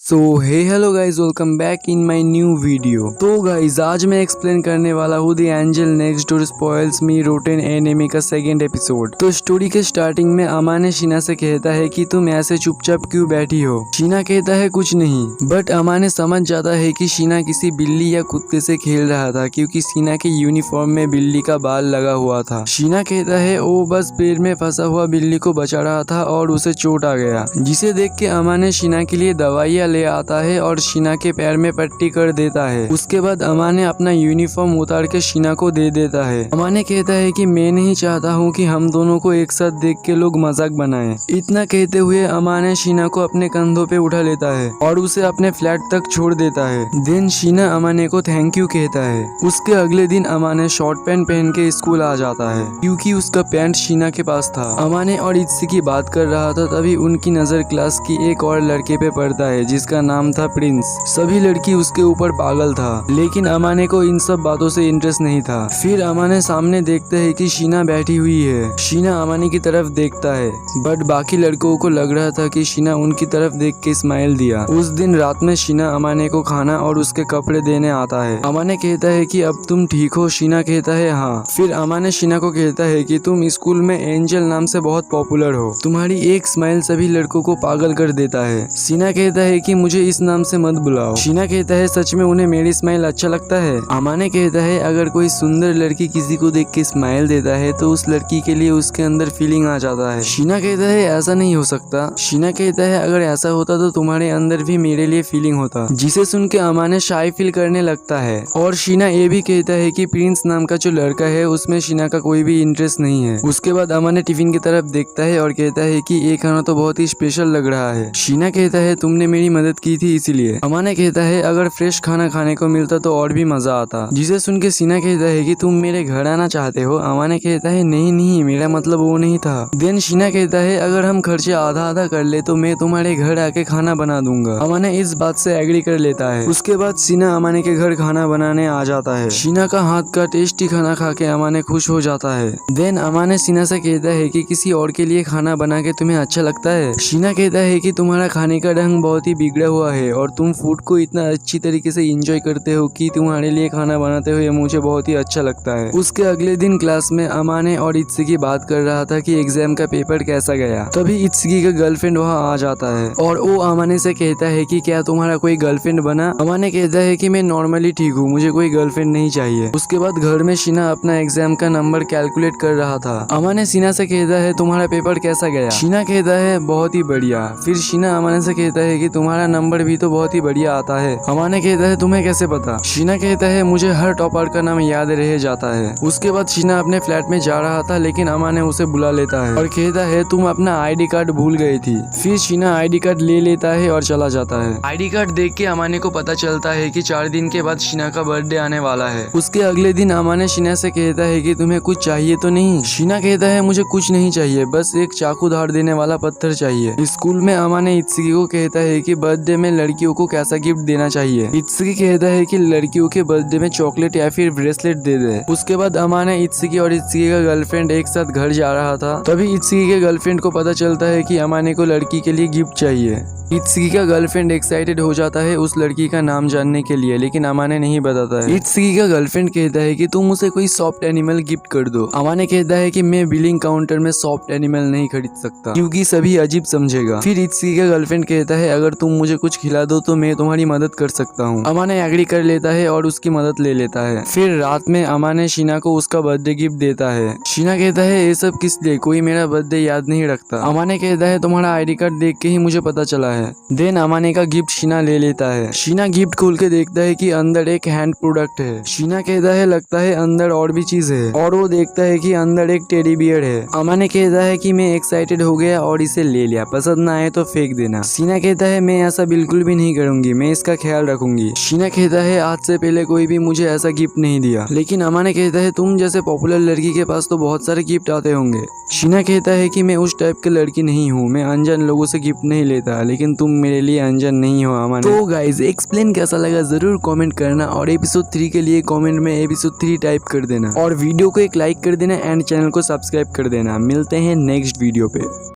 So hey hello guys, welcome back in my new video. तो guys आज मैं explain करने वाला हूँ the angel next door spoils me rotten anime का सेकंड एपिसोड। तो स्टोरी के स्टार्टिंग में अमाने शीना से कहता है कि तुम ऐसे चुपचाप क्यों बैठी हो। शीना कहता है कुछ नहीं, बट अमाने समझ जाता है कि शीना किसी बिल्ली या कुत्ते से खेल रहा था क्योंकि शीना के यूनिफॉर्म में बिल्ली का बाल लगा हुआ था। शीना कहता है वो बस पेड़ में फंसा हुआ बिल्ली को बचा रहा था और उसे चोट आ गया, जिसे देख के अमाने शीना के लिए दवाइयाँ ले आता है और शीना के पैर में पट्टी कर देता है। उसके बाद अमाने अपना यूनिफॉर्म उतार के शीना को दे देता है। अमाने कहता है कि मैं नहीं चाहता हूँ कि हम दोनों को एक साथ देख के लोग मजाक बनाएं। इतना कहते हुए अमाने शीना को अपने कंधों पे उठा लेता है और उसे अपने फ्लैट तक छोड़ देता है। देन शीना अमाने को थैंक यू कहता है। उसके अगले दिन अमाने शॉर्ट पैंट पहन के स्कूल आ जाता है क्योंकि उसका पैंट शीना के पास था। अमाने और इत्सी की बात कर रहा था, तभी उनकी नजर क्लास की एक और लड़के पे पड़ता है जिसका नाम था प्रिंस। सभी लड़की उसके ऊपर पागल था, लेकिन अमाने को इन सब बातों से इंटरेस्ट नहीं था। फिर अमाने सामने देखते है कि शीना बैठी हुई है। शीना अमाने की तरफ देखता है, बट बाकी लड़कों को लग रहा था कि शीना उनकी तरफ देख के स्माइल दिया। उस दिन रात में शीना अमाने को खाना और उसके कपड़े देने आता है। अमाने कहता है कि अब तुम ठीक हो। शीना कहता है हाँ। फिर अमाने शीना को कहता है कि तुम स्कूल में एंजल नाम से बहुत पॉपुलर हो, तुम्हारी एक स्माइल सभी लड़कों को पागल कर देता है। शीना कहता है कि मुझे इस नाम से मत बुलाओ। शीना कहता है सच में उन्हें मेरी स्माइल अच्छा लगता है। अमाने कहता है अगर कोई सुंदर लड़की किसी को देख के स्माइल देता है तो उस लड़की के लिए उसके अंदर फीलिंग आ जाता है। शीना कहता है ऐसा नहीं हो सकता। शीना कहता है अगर ऐसा होता तो तुम्हारे अंदर भी मेरे लिए फीलिंग होता, जिसे सुन के अमाने शाय फील करने लगता है। और शीना ये भी कहता है कि प्रिंस नाम का जो लड़का है उसमें शीना का कोई भी इंटरेस्ट नहीं है। उसके बाद अमाने टिफिन की तरफ देखता है और कहता है कि ये खाना तो बहुत ही स्पेशल लग रहा है। शीना कहता है तुमने मेरी मदद की थी इसीलिए। अमाने कहता है अगर फ्रेश खाना खाने को मिलता तो और भी मजा आता, जिसे सुन के शीना कहता है कि तुम मेरे घर आना चाहते हो। अमाने कहता है नहीं नहीं, मेरा मतलब वो नहीं था। देन शीना कहता है अगर हम खर्चे आधा आधा कर ले तो मैं तुम्हारे घर आके खाना बना दूंगा। अमाने इस बात से एग्री कर लेता है। उसके बाद शीना अमाने के घर खाना बनाने आ जाता है। शीना का हाथ का टेस्टी खाना खा के अमाने खुश हो जाता है। देन अमाने शीना से कहता है कि किसी और के लिए खाना बना के तुम्हें अच्छा लगता है। शीना कहता है कि तुम्हारा खाने का ढंग बहुत ही बिगड़ा हुआ है और तुम फूड को इतना अच्छी तरीके से एंजॉय करते हो कि तुम्हारे लिए खाना बनाते हुए मुझे बहुत ही अच्छा लगता है। उसके अगले दिन क्लास में अमाने और इत्सी की बात कर रहा था कि एग्जाम का पेपर कैसा गया। तभी इत्सी का गर्लफ्रेंड वहाँ आ जाता है और वो अमाने से कहता है कि क्या तुम्हारा कोई गर्लफ्रेंड बना। अमाने कहता है कि मैं नॉर्मली ठीक हूँ, मुझे कोई गर्लफ्रेंड नहीं चाहिए। उसके बाद घर में शीना अपना एग्जाम का नंबर कैलकुलेट कर रहा था। अमाने शीना से कहता है तुम्हारा पेपर कैसा गया। शीना कहता है बहुत ही बढ़िया। फिर शीना अमाने से कहता है कि तुम्हारा नंबर भी तो बहुत ही बढ़िया आता है। अमाने कहता है तुम्हें कैसे पता। शीना कहता है मुझे हर टॉपर का नाम याद रह जाता है। उसके बाद शीना अपने फ्लैट में जा रहा था, लेकिन अमाने उसे बुला लेता है और कहता है तुम अपना आईडी कार्ड भूल गई थी। फिर शीना आईडी कार्ड ले लेता है और चला जाता है। आईडी कार्ड देख के अमाने को पता चलता है कि 4 दिन के बाद शीना का बर्थडे आने वाला है। उसके अगले दिन अमाने शीना से कहता है कि तुम्हें कुछ चाहिए तो नहीं। शीना कहता है मुझे कुछ नहीं चाहिए, बस एक चाकू धार देने वाला पत्थर चाहिए। स्कूल में अमाने इत्सी को कहता है कि बर्थडे में लड़कियों को कैसा गिफ्ट देना चाहिए। इत्सी कहता है कि लड़कियों के बर्थडे में चॉकलेट या फिर ब्रेसलेट दे दे। उसके बाद अमाने इत्सी और इत्सी का गर्लफ्रेंड एक साथ घर जा रहा था, तभी इत्सी के गर्लफ्रेंड को पता चलता है कि अमाने को लड़की के लिए गिफ्ट चाहिए। इत्सी का गर्लफ्रेंड एक्साइटेड हो जाता है उस लड़की का नाम जानने के लिए, लेकिन अमाने नहीं बताता है। इत्सी का गर्लफ्रेंड कहता है कि तुम उसे कोई सॉफ्ट एनिमल गिफ्ट कर दो। अमाने कहता है कि मैं बिलिंग काउंटर में सॉफ्ट एनिमल नहीं खरीद सकता क्योंकि सभी अजीब समझेगा। फिर इत्सी का गर्लफ्रेंड कहता है अगर तुम मुझे कुछ खिला दो तो मैं तुम्हारी मदद कर सकता हूँ। अमाने एग्री कर लेता है और उसकी मदद ले लेता है। फिर रात में अमाने शीना को उसका बर्थडे गिफ्ट देता है। शीना कहता है ये सब किस लिए, कोई मेरा बर्थडे याद नहीं रखता। अमाने कहता है तुम्हारा आईडी कार्ड देख के ही मुझे पता चला है। देन अमाने का गिफ्ट शीना ले लेता है। शीना गिफ्ट खोल के देखता है कि अंदर एक हैंड प्रोडक्ट है। शीना कहता है लगता है अंदर और भी चीज है, और वो देखता है कि अंदर एक टेडी बियर है। अमाने कहता है कि मैं एक्साइटेड हो गया और इसे ले लिया, पसंद ना आए तो फेंक देना। शीना कहता है मैं ऐसा बिल्कुल भी नहीं करूंगी, मैं इसका ख्याल रखूंगी। शीना कहता है आज से पहले कोई भी मुझे ऐसा गिफ्ट नहीं दिया। लेकिन अमाने कहता है तुम जैसे पॉपुलर लड़की के पास तो बहुत सारे गिफ्ट आते होंगे। शीना कहता है कि मैं उस टाइप की लड़की नहीं हूँ, मैं अनजान लोगों से गिफ्ट नहीं लेता, लेकिन तुम मेरे लिए अनजान नहीं हो अमाने। तो गाइज एक्सप्लेन कैसा लगा जरूर कमेंट करना, और एपिसोड 3 के लिए कमेंट में एपिसोड 3 टाइप कर देना, और वीडियो को एक लाइक कर देना एंड चैनल को सब्सक्राइब कर देना। मिलते हैं नेक्स्ट वीडियो पे।